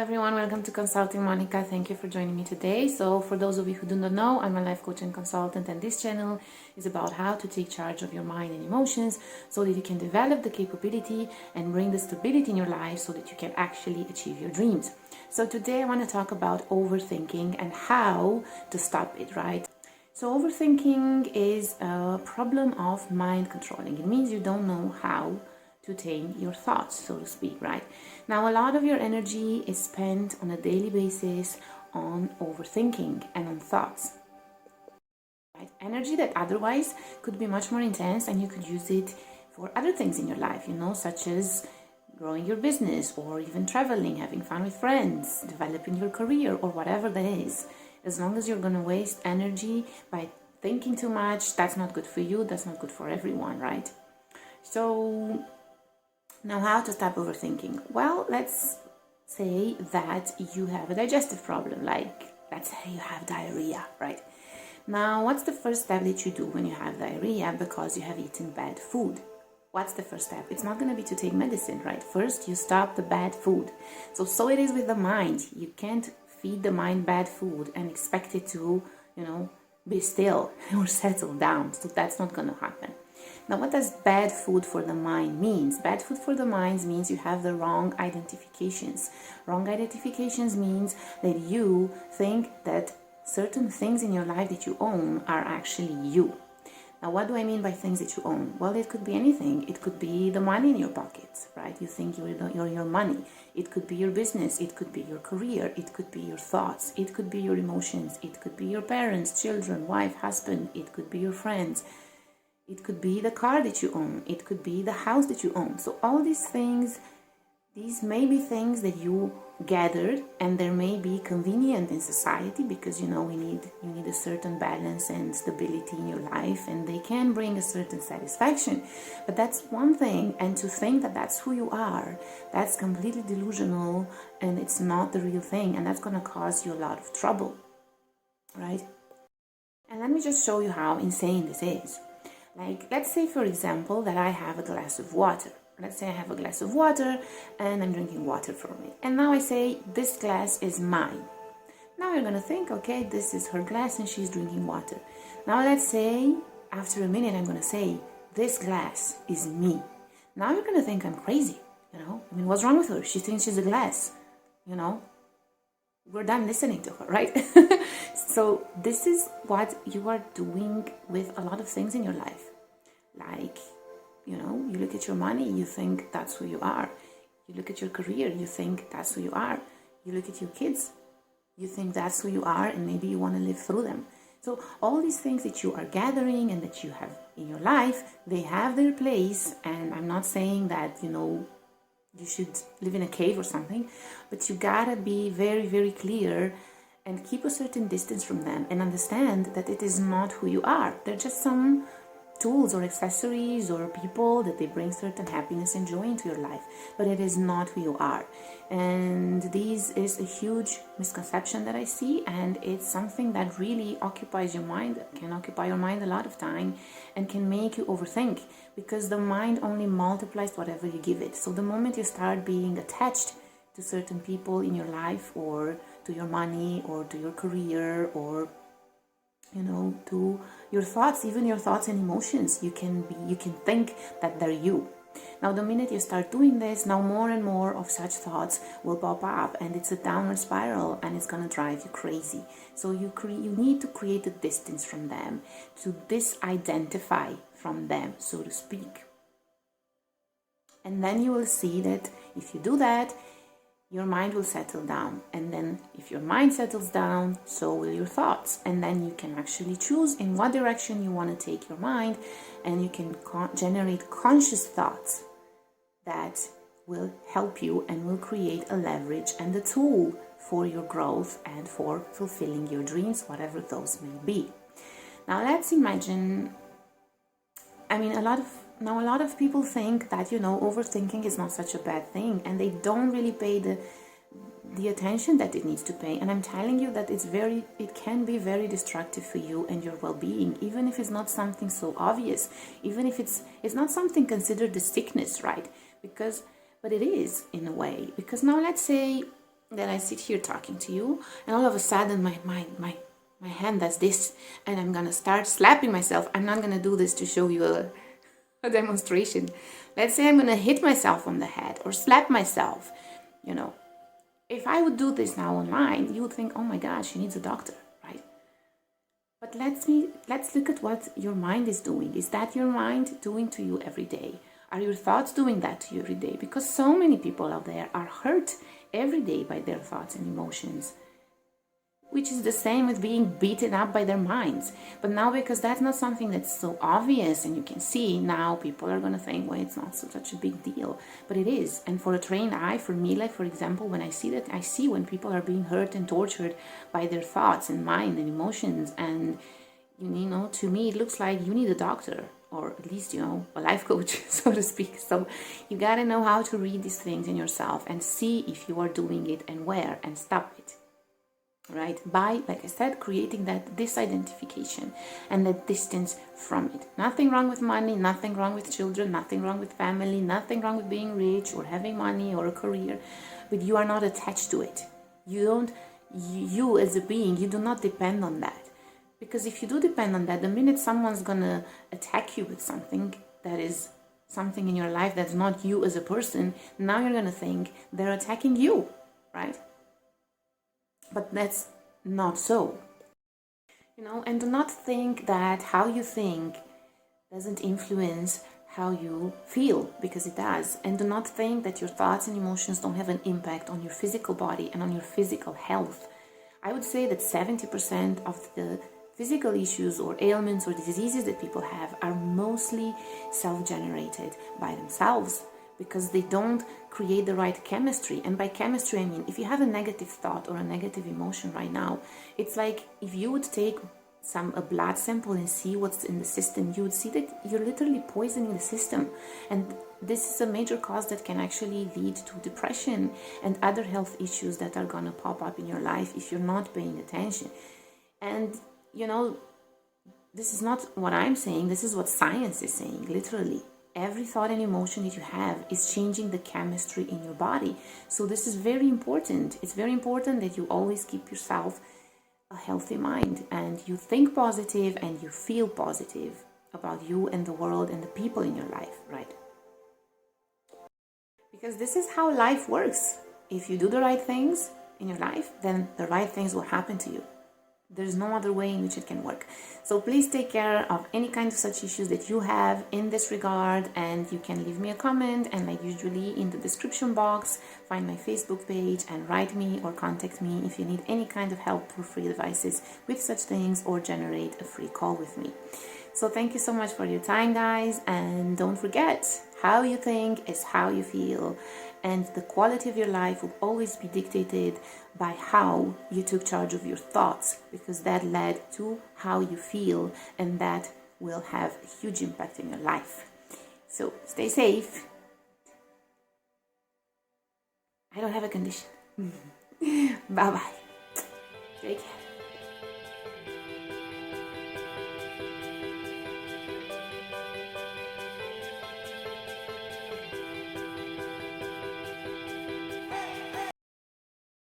everyone, welcome to Consulting Monica. Thank you for joining me today. So for those of you who do not know, I'm a life coach and consultant, and this channel is about how to take charge of your mind and emotions so that you can develop the capability and bring the stability in your life so that you can actually achieve your dreams. So today I want to talk about overthinking and how to stop it, right? So overthinking is a problem of mind controlling. It means you don't know how to tame your thoughts, so to speak, right? Now, a lot of your energy is spent on a daily basis on overthinking and on thoughts, right? Energy that otherwise could be much more intense, and you could use it for other things in your life, such as growing your business or even traveling, having fun with friends, developing your career, or whatever that is. As long as you're going to waste energy by thinking too much, that's not good for you, that's not good for everyone, right? So now, how to stop overthinking? Well, let's say that you have a digestive problem, like let's say you have diarrhea, right? Now, what's the first step that you do when you have diarrhea because you have eaten bad food? What's the first step? It's not going to be to take medicine, right? First, you stop the bad food. So it is with the mind. You can't feed the mind bad food and expect it to, be still or settle down. So that's not going to happen. Now, what does bad food for the mind means? Bad food for the mind means you have the wrong identifications. Wrong identifications means that you think that certain things in your life that you own are actually you. Now, what do I mean by things that you own? Well, it could be anything. It could be the money in your pockets, right? You think you're your money. It could be your business. It could be your career. It could be your thoughts. It could be your emotions. It could be your parents, children, wife, husband. It could be your friends. It could be the car that you own. It could be the house that you own. So all these things, these may be things that you gathered, and they may be convenient in society because you need a certain balance and stability in your life, and they can bring a certain satisfaction. But that's one thing, and to think that that's who you are, that's completely delusional, and it's not the real thing, and that's going to cause you a lot of trouble, right? And let me just show you how insane this is. Like, let's say, for example, that I have a glass of water. Let's say I have a glass of water and I'm drinking water from it. And now I say, this glass is mine. Now you're going to think, okay, this is her glass and she's drinking water. Now let's say, after a minute, I'm going to say, this glass is me. Now you're going to think I'm crazy, what's wrong with her? She thinks she's a glass, We're done listening to her, right? So this is what you are doing with a lot of things in your life. Like, you look at your money, you think that's who you are. You look at your career, you think that's who you are. You look at your kids, you think that's who you are, and maybe you want to live through them. So all these things that you are gathering and that you have in your life, they have their place. And I'm not saying that, you should live in a cave or something, but you gotta be very, very clear and keep a certain distance from them and understand that it is not who you are. They're just some tools or accessories or people that they bring certain happiness and joy into your life, but it is not who you are. And this is a huge misconception that I see, and it's something that really occupies your mind, can occupy your mind a lot of time, and can make you overthink, because the mind only multiplies whatever you give it. So the moment you start being attached to certain people in your life, or to your money, or to your career, or to your thoughts, even your thoughts and emotions, you can think that they're you. Now, the minute you start doing this, now more and more of such thoughts will pop up, and it's a downward spiral, and it's gonna drive you crazy. So you need to create a distance from them, to disidentify from them, so to speak. And then you will see that if you do that, your mind will settle down. And then if your mind settles down, so will your thoughts. And then you can actually choose in what direction you want to take your mind, and you can generate conscious thoughts that will help you and will create a leverage and a tool for your growth and for fulfilling your dreams, whatever those may be. Now let's imagine, a lot of people think that, overthinking is not such a bad thing, and they don't really pay the attention that it needs to pay. And I'm telling you that it can be very destructive for you and your well-being, even if it's not something so obvious, even if it's not something considered a sickness, right? But it is in a way, because now let's say Then I sit here talking to you, and all of a sudden my hand does this, and I'm gonna start slapping myself. I'm not gonna do this to show you a demonstration. Let's say I'm gonna hit myself on the head or slap myself. If I would do this now online, you would think, oh my gosh, she needs a doctor, right? But let's look at what your mind is doing. Is that your mind doing to you every day? Are your thoughts doing that to you every day? Because so many people out there are hurt every day by their thoughts and emotions, which is the same with being beaten up by their minds. But now, because that's not something that's so obvious and you can see, now people are going to think, well, it's not such a big deal. But it is. And for a trained eye, for me, like for example, when I see that, I see when people are being hurt and tortured by their thoughts and mind and emotions. And, to me, it looks like you need a doctor, or at least, a life coach, so to speak. So you got to know how to read these things in yourself and see if you are doing it and where, and stop it. Right? By, like I said, creating that disidentification and that distance from it. Nothing wrong with money, nothing wrong with children, nothing wrong with family, nothing wrong with being rich or having money or a career, but you are not attached to it. You as a being, you do not depend on that. Because if you do depend on that, the minute someone's gonna attack you with something that is something in your life that's not you as a person, now you're gonna think they're attacking you, right? But that's not so. And do not think that how you think doesn't influence how you feel, because it does. And do not think that your thoughts and emotions don't have an impact on your physical body and on your physical health. I would say that 70% of the physical issues or ailments or diseases that people have are mostly self-generated by themselves, because they don't create the right chemistry. And by chemistry, I mean, if you have a negative thought or a negative emotion right now, it's like if you would take a blood sample and see what's in the system, you would see that you're literally poisoning the system. And this is a major cause that can actually lead to depression and other health issues that are gonna pop up in your life if you're not paying attention. And, this is not what I'm saying, this is what science is saying, literally. Every thought and emotion that you have is changing the chemistry in your body. So this is very important. It's very important that you always keep yourself a healthy mind and you think positive and you feel positive about you and the world and the people in your life, right? Because this is how life works. If you do the right things in your life, then the right things will happen to you. There's no other way in which it can work. So please take care of any kind of such issues that you have in this regard, and you can leave me a comment, and like usually in the description box, find my Facebook page and write me or contact me if you need any kind of help or free advices with such things, or generate a free call with me. So thank you so much for your time, guys, and don't forget, how you think is how you feel, and the quality of your life will always be dictated by how you took charge of your thoughts, because that led to how you feel, and that will have a huge impact in your life. So stay safe. I don't have a condition. Bye-bye. Take care.